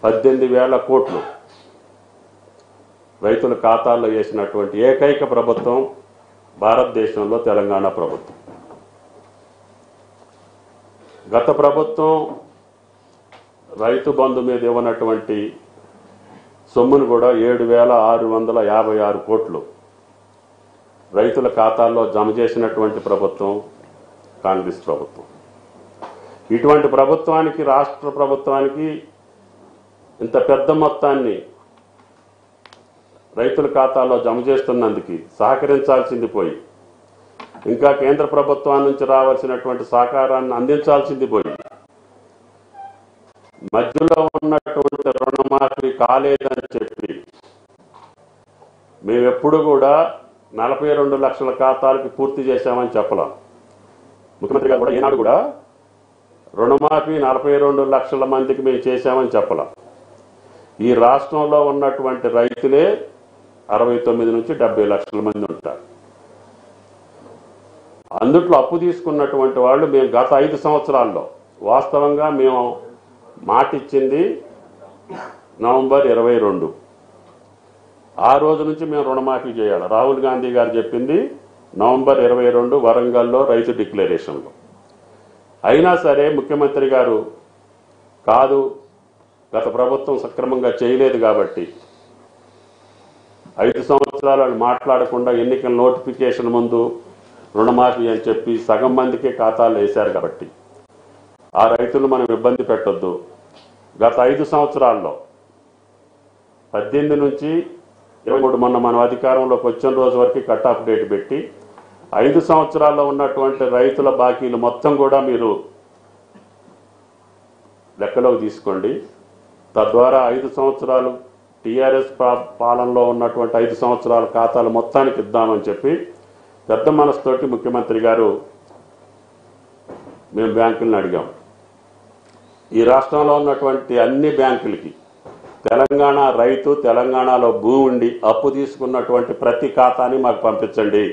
18,000 కోట్లు రైతుల ఖాతాల్లో వేసినటువంటి ఏకైక ప్రభుత్వం భారతదేశంలో తెలంగాణ ప్రభుత్వం. గత ప్రభుత్వం రైతు బంధు మీద ఇవ్వనటువంటి సొమ్మును కూడా 7,656 కోట్లు రైతుల ఖాతాల్లో జమ చేసినటువంటి ప్రభుత్వం కాంగ్రెస్ ప్రభుత్వం. ఇటువంటి ప్రభుత్వానికి, రాష్ట్ర ప్రభుత్వానికి ఇంత పెద్ద మొత్తాన్ని రైతుల ఖాతాలో జమ చేస్తున్నందుకు సహకరించాల్సింది పోయి, ఇంకా కేంద్ర ప్రభుత్వం నుంచి రావాల్సినటువంటి సహకారాన్ని అందించాల్సింది పోయి, మధ్యలో ఉన్నటువంటి రుణమాఫీ కాలేదని చెప్పి మేమెప్పుడు కూడా 42 లక్షల ఖాతాలకి పూర్తి చేశామని చెప్పలేం. ముఖ్యమంత్రి గారు కూడా ఈనాడు కూడా రుణమాఫీ 42 లక్షల మందికి మేము చేశామని చెప్పలేం. ఈ రాష్ట్రంలో ఉన్నటువంటి రైతులే 69 నుంచి 70 లక్షల మంది ఉంటారు. అందుట్లో అప్పు తీసుకున్నటువంటి వాళ్ళు మేము గత 5 సంవత్సరాల్లో వాస్తవంగా మేము మాట ఇచ్చింది నవంబర్ 22. ఆ రోజు నుంచి మేము రుణమాఫీ చేయాలి. రాహుల్ గాంధీ గారు చెప్పింది నవంబర్ 22 వరంగల్లో రైతు డిక్లరేషన్లో. అయినా సరే ముఖ్యమంత్రి గారు కాదు, గత ప్రభుత్వం సక్రమంగా చేయలేదు కాబట్టి 5 సంవత్సరాలు మాట్లాడకుండా ఎన్నికల నోటిఫికేషన్ ముందు రుణమాఫీ అని చెప్పి సగం మందికే ఖాతాలు వేశారు కాబట్టి ఆ రైతులు మనం ఇబ్బంది పెట్టొద్దు. గత 5 సంవత్సరాల్లో 18 నుంచి 23 మొన్న మనం అధికారంలోకి వచ్చిన రోజు వరకు కట్ ఆఫ్ డేట్ పెట్టి 5 సంవత్సరాల్లో ఉన్నటువంటి రైతుల బాకీలు మొత్తం కూడా మీరు లెక్కలోకి తీసుకోండి. తద్వారా 5 సంవత్సరాలు టీఆర్ఎస్ పాలనలో ఉన్నటువంటి 5 సంవత్సరాల ఖాతాలు మొత్తానికి ఇద్దామని చెప్పి పెద్ద మనసుతోటి ముఖ్యమంత్రి గారు మేము బ్యాంకులను అడిగాం. ఈ రాష్ట్రంలో ఉన్నటువంటి అన్ని బ్యాంకులకి తెలంగాణ రైతు, తెలంగాణలో భూమి ఉండి అప్పు తీసుకున్నటువంటి ప్రతి ఖాతాని మాకు పంపించండి,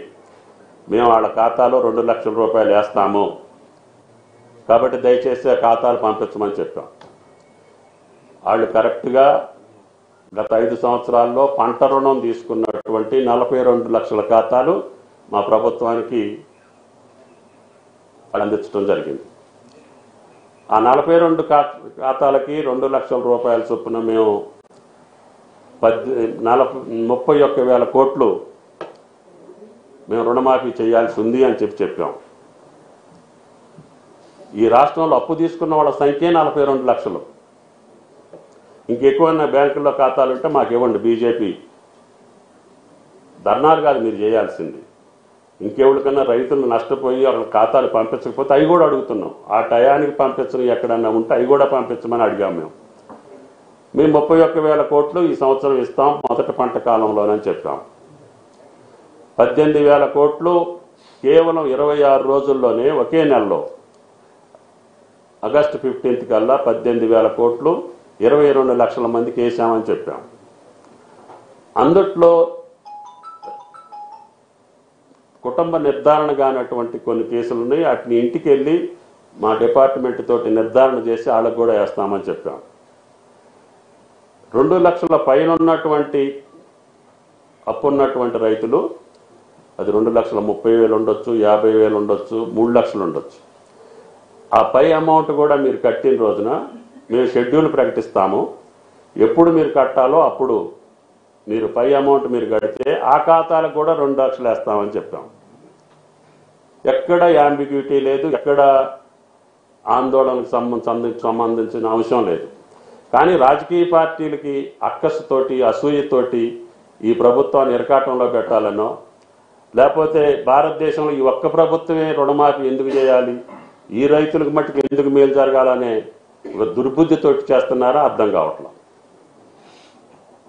మేము వాళ్ళ ఖాతాలో 2 లక్షల రూపాయలు వేస్తాము, కాబట్టి దయచేసి ఆ ఖాతాలు పంపించమని చెప్పాం. వాళ్ళు కరెక్ట్గా గత 5 సంవత్సరాల్లో పంట రుణం తీసుకున్నటువంటి 42 లక్షల ఖాతాలు మా ప్రభుత్వానికి అందించడం జరిగింది. ఆ 42 ఖాతాలకి 2 లక్షల రూపాయల చొప్పున మేము 31,000 కోట్లు మేము రుణమాఫీ చేయాల్సి ఉంది అని చెప్పాం. ఈ రాష్ట్రంలో అప్పు తీసుకున్న వాళ్ళ సంఖ్య 42 లక్షలు. ఇంకెక్కువ బ్యాంకుల్లో ఖాతాలు ఉంటే మాకు ఇవ్వండి. బీజేపీ ధర్నాలు కాదు మీరు చేయాల్సింది. ఇంకెవరికన్నా రైతులు నష్టపోయి వాళ్ళ ఖాతాలు పంపించకపోతే అవి కూడా అడుగుతున్నాం. ఆ టయానికి పంపించడం ఎక్కడన్నా ఉంటే అవి కూడా పంపించమని అడిగాం. మేము 31,000 కోట్లు ఈ సంవత్సరం ఇస్తాం మొదటి పంట కాలంలోనని చెప్పాం. 18,000 కోట్లు కేవలం 26 రోజుల్లోనే ఒకే నెలలో ఆగస్టు 15 కల్లా 18,000 కోట్లు 22 లక్షల మందికి వేసామని చెప్పాం. అందుట్లో కుటుంబ నిర్ధారణ కానటువంటి కొన్ని కేసులు ఉన్నాయి. వాటిని ఇంటికి వెళ్ళి మా డిపార్ట్మెంట్ తోటి నిర్ధారణ చేసి వాళ్ళకు కూడా వేస్తామని చెప్పాం. 2 లక్షల పైన ఉన్నటువంటి అప్పు ఉన్నటువంటి రైతులు అది 2,30,000 ఉండొచ్చు, 50,000 ఉండొచ్చు, 3 లక్షలు ఉండొచ్చు. ఆ పై అమౌంట్ కూడా మీరు కట్టిన రోజున మేము షెడ్యూల్ ప్రకటిస్తాము. ఎప్పుడు మీరు కట్టాలో అప్పుడు మీరు పై అమౌంట్ మీరు కడితే ఆ ఖాతాలకు కూడా 2 లక్షలు వేస్తామని చెప్పాం. ఎక్కడ యాంబిగ్యూటీ లేదు, ఎక్కడ ఆందోళనకు సంబంధించిన అంశం లేదు. కానీ రాజకీయ పార్టీలకి అక్కసుతోటి, అసూయతోటి ఈ ప్రభుత్వాన్ని ఇరకాటంలో పెట్టాలనో, లేకపోతే భారతదేశంలో ఈ ఒక్క ప్రభుత్వమే రుణమాఫీ ఎందుకు చేయాలి, ఈ రైతులకు మట్టుకు ఎందుకు మేలు జరగాలనే ఒక దుర్బుద్ధితోటి చేస్తున్నారో అర్థం కావట్లేదు.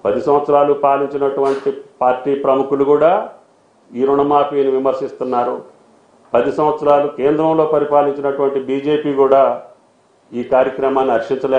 10 సంవత్సరాలు పాలించినటువంటి పార్టీ ప్రముఖులు కూడా ఈ రుణమాఫీని విమర్శిస్తున్నారు. 10 సంవత్సరాలు కేంద్రంలో పరిపాలించినటువంటి బీజేపీ కూడా ఈ కార్యక్రమాన్ని హర్షించలేక